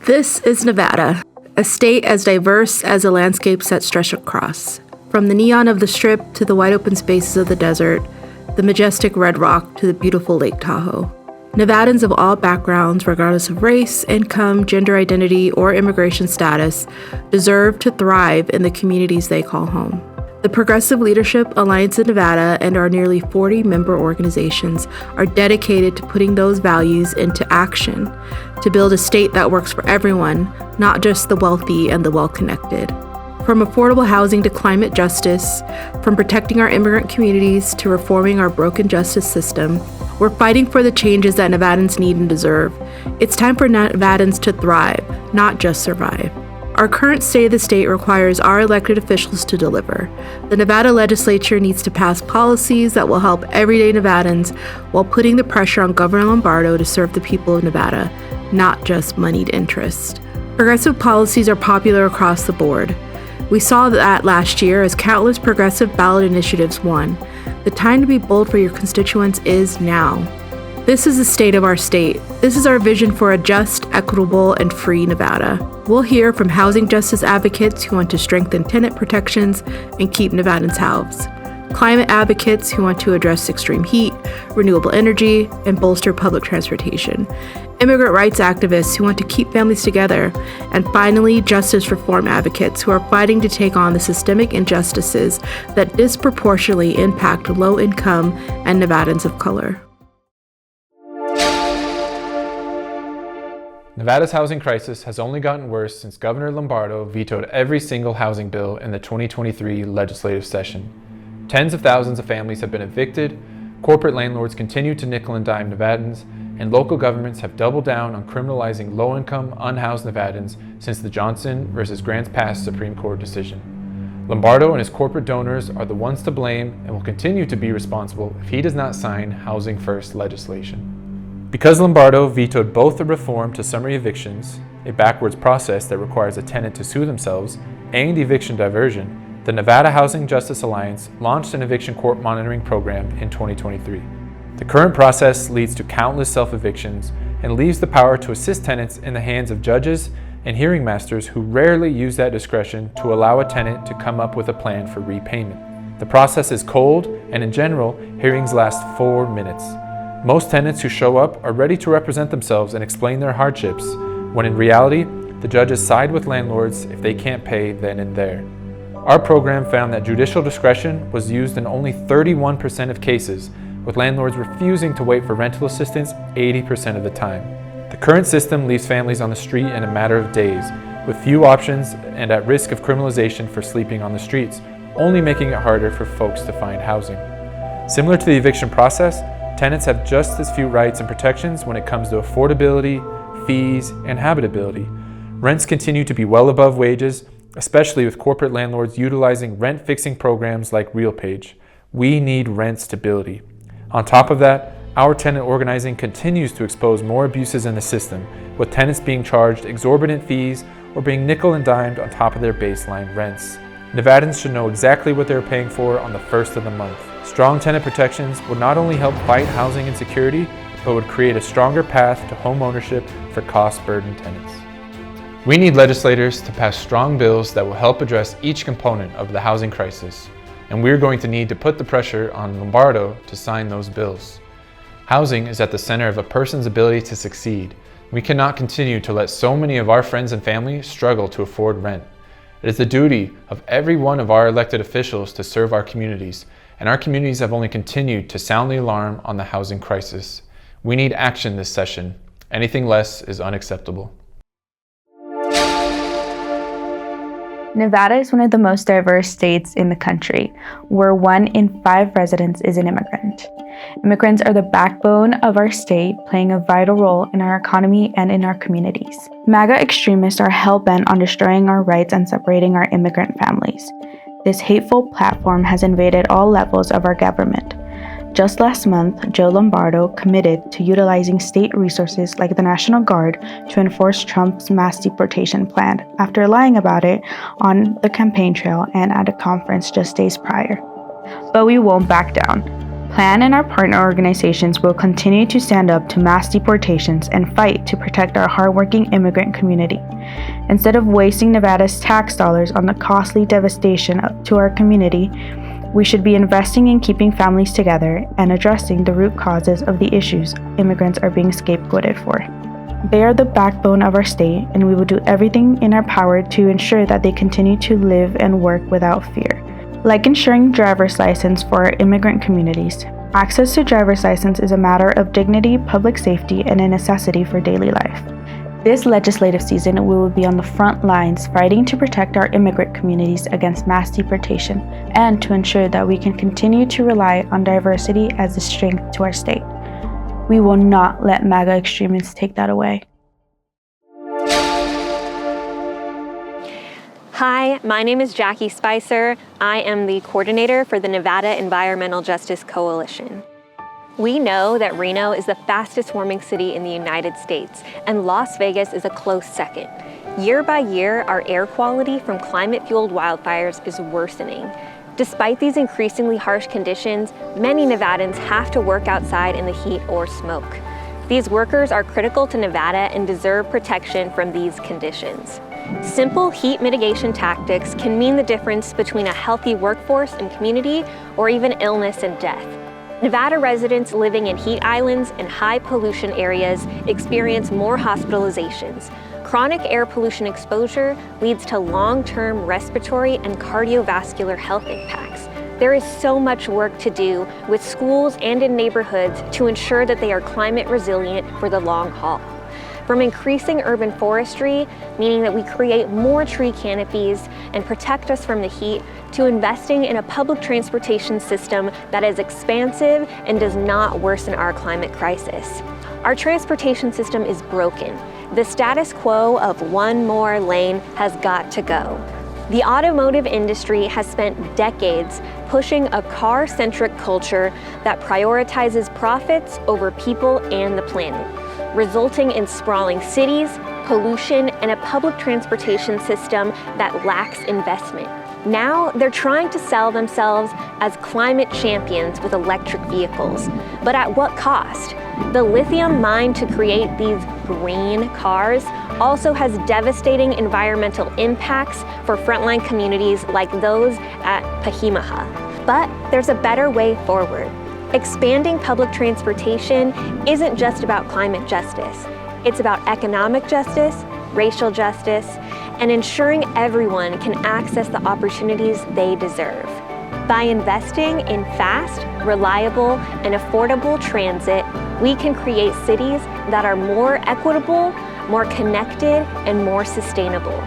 This is Nevada, a state as diverse as the landscapes that stretch across. From the neon of the Strip to the wide open spaces of the desert, the majestic Red Rock to the beautiful Lake Tahoe. Nevadans of all backgrounds, regardless of race, income, gender identity, or immigration status, deserve to thrive in the communities they call home. The Progressive Leadership Alliance of Nevada and our nearly 40 member organizations are dedicated to putting those values into action to build a state that works for everyone, not just the wealthy and the well-connected. From affordable housing to climate justice, from protecting our immigrant communities to reforming our broken justice system, we're fighting for the changes that Nevadans need and deserve. It's time for Nevadans to thrive, not just survive. Our current state of the state requires our elected officials to deliver. The Nevada legislature needs to pass policies that will help everyday Nevadans while putting the pressure on Governor Lombardo to serve the people of Nevada, not just moneyed interest. Progressive policies are popular across the board. We saw that last year as countless progressive ballot initiatives won. The time to be bold for your constituents is now. This is the state of our state. This is our vision for a just, equitable, and free Nevada. We'll hear from housing justice advocates who want to strengthen tenant protections and keep Nevadans housed, climate advocates who want to address extreme heat, renewable energy, and bolster public transportation, immigrant rights activists who want to keep families together, and finally, justice reform advocates who are fighting to take on the systemic injustices that disproportionately impact low-income and Nevadans of color. Nevada's housing crisis has only gotten worse since Governor Lombardo vetoed every single housing bill in the 2023 legislative session. Tens of thousands of families have been evicted, corporate landlords continue to nickel and dime Nevadans, and local governments have doubled down on criminalizing low-income, unhoused Nevadans since the Johnson versus Grants Pass Supreme Court decision. Lombardo and his corporate donors are the ones to blame and will continue to be responsible if he does not sign Housing First legislation. Because Lombardo vetoed both the reform to summary evictions, a backwards process that requires a tenant to sue themselves, and eviction diversion, the Nevada Housing Justice Alliance launched an eviction court monitoring program in 2023. The current process leads to countless self-evictions and leaves the power to assist tenants in the hands of judges and hearing masters who rarely use that discretion to allow a tenant to come up with a plan for repayment. The process is cold, and in general, hearings last 4 minutes. Most tenants who show up are ready to represent themselves and explain their hardships, when in reality, the judges side with landlords if they can't pay then and there. Our program found that judicial discretion was used in only 31% of cases, with landlords refusing to wait for rental assistance 80% of the time. The current system leaves families on the street in a matter of days, with few options and at risk of criminalization for sleeping on the streets, only making it harder for folks to find housing. Similar to the eviction process, tenants have just as few rights and protections when it comes to affordability, fees, and habitability. Rents continue to be well above wages, especially with corporate landlords utilizing rent-fixing programs like RealPage. We need rent stability. On top of that, our tenant organizing continues to expose more abuses in the system, with tenants being charged exorbitant fees or being nickel and dimed on top of their baseline rents. Nevadans should know exactly what they're paying for on the first of the month. Strong tenant protections would not only help fight housing insecurity, but would create a stronger path to home ownership for cost-burdened tenants. We need legislators to pass strong bills that will help address each component of the housing crisis, and we're going to need to put the pressure on Lombardo to sign those bills. Housing is at the center of a person's ability to succeed. We cannot continue to let so many of our friends and family struggle to afford rent. It is the duty of every one of our elected officials to serve our communities, and our communities have only continued to sound the alarm on the housing crisis. We need action this session. Anything less is unacceptable. Nevada is one of the most diverse states in the country, where 1 in 5 residents is an immigrant. Immigrants are the backbone of our state, playing a vital role in our economy and in our communities. MAGA extremists are hell-bent on destroying our rights and separating our immigrant families. This hateful platform has invaded all levels of our government. Just last month, Joe Lombardo committed to utilizing state resources like the National Guard to enforce Trump's mass deportation plan after lying about it on the campaign trail and at a conference just days prior. But we won't back down. Plan and our partner organizations will continue to stand up to mass deportations and fight to protect our hardworking immigrant community. Instead of wasting Nevada's tax dollars on the costly devastation to our community, we should be investing in keeping families together and addressing the root causes of the issues immigrants are being scapegoated for. They are the backbone of our state, and we will do everything in our power to ensure that they continue to live and work without fear. Like ensuring driver's license for our immigrant communities, access to driver's license is a matter of dignity, public safety, and a necessity for daily life. This legislative season, we will be on the front lines fighting to protect our immigrant communities against mass deportation and to ensure that we can continue to rely on diversity as a strength to our state. We will not let MAGA extremists take that away. Hi, my name is Jackie Spicer. I am the coordinator for the Nevada Environmental Justice Coalition. We know that Reno is the fastest warming city in the United States, and Las Vegas is a close second. Year by year, our air quality from climate-fueled wildfires is worsening. Despite these increasingly harsh conditions, many Nevadans have to work outside in the heat or smoke. These workers are critical to Nevada and deserve protection from these conditions. Simple heat mitigation tactics can mean the difference between a healthy workforce and community, or even illness and death. Nevada residents living in heat islands and high pollution areas experience more hospitalizations. Chronic air pollution exposure leads to long-term respiratory and cardiovascular health impacts. There is so much work to do with schools and in neighborhoods to ensure that they are climate resilient for the long haul. From increasing urban forestry, meaning that we create more tree canopies and protect us from the heat, to investing in a public transportation system that is expansive and does not worsen our climate crisis. Our transportation system is broken. The status quo of one more lane has got to go. The automotive industry has spent decades pushing a car-centric culture that prioritizes profits over people and the planet, resulting in sprawling cities, pollution, and a public transportation system that lacks investment. Now, they're trying to sell themselves as climate champions with electric vehicles. But at what cost? The lithium mined to create these green cars also has devastating environmental impacts for frontline communities like those at Pahimaha. But there's a better way forward. Expanding public transportation isn't just about climate justice. It's about economic justice, racial justice, and ensuring everyone can access the opportunities they deserve. By investing in fast, reliable, and affordable transit, we can create cities that are more equitable, more connected, and more sustainable.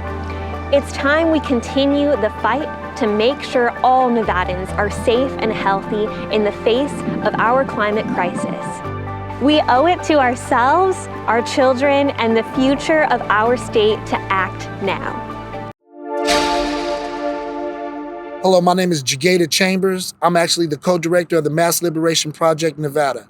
It's time we continue the fight to make sure all Nevadans are safe and healthy in the face of our climate crisis. We owe it to ourselves, our children, and the future of our state to act now. Hello, my name is Jagada Chambers. I'm actually the co-director of the Mass Liberation Project Nevada.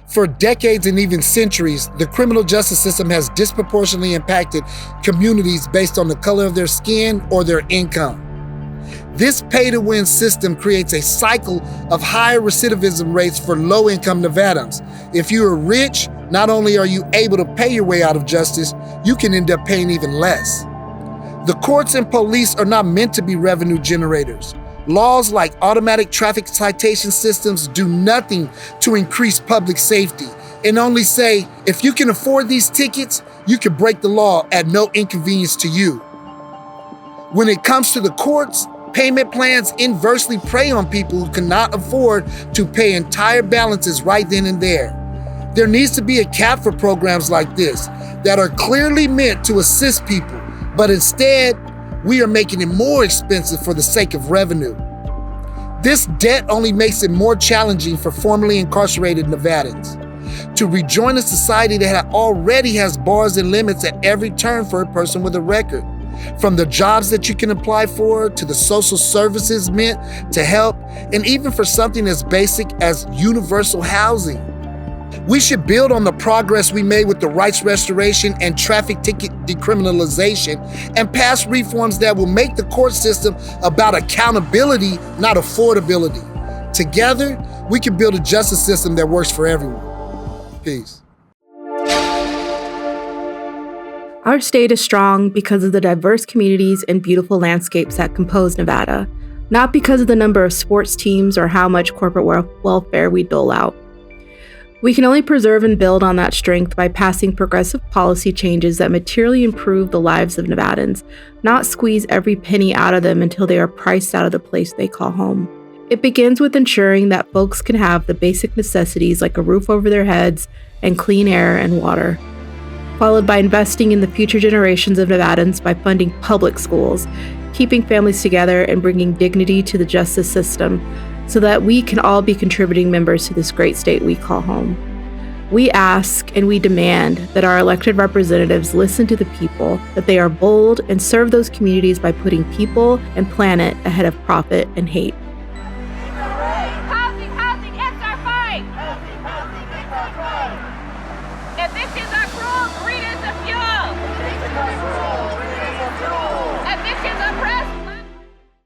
For decades and even centuries, the criminal justice system has disproportionately impacted communities based on the color of their skin or their income. This pay-to-win system creates a cycle of higher recidivism rates for low-income Nevadans. If you are rich, not only are you able to pay your way out of justice, you can end up paying even less. The courts and police are not meant to be revenue generators. Laws like automatic traffic citation systems do nothing to increase public safety and only say, if you can afford these tickets, you can break the law at no inconvenience to you. When it comes to the courts, payment plans inversely prey on people who cannot afford to pay entire balances right then and there. There needs to be a cap for programs like this that are clearly meant to assist people, but instead, we are making it more expensive for the sake of revenue. This debt only makes it more challenging for formerly incarcerated Nevadans to rejoin a society that already has bars and limits at every turn for a person with a record. From the jobs that you can apply for, to the social services meant to help, and even for something as basic as universal housing. We should build on the progress we made with the rights restoration and traffic ticket decriminalization and pass reforms that will make the court system about accountability, not affordability. Together, we can build a justice system that works for everyone. Peace. Our state is strong because of the diverse communities and beautiful landscapes that compose Nevada, not because of the number of sports teams or how much corporate welfare we dole out. We can only preserve and build on that strength by passing progressive policy changes that materially improve the lives of Nevadans, not squeeze every penny out of them until they are priced out of the place they call home. It begins with ensuring that folks can have the basic necessities like a roof over their heads and clean air and water, followed by investing in the future generations of Nevadans by funding public schools, keeping families together, and bringing dignity to the justice system so that we can all be contributing members to this great state we call home. We ask and we demand that our elected representatives listen to the people, that they are bold and serve those communities by putting people and planet ahead of profit and hate.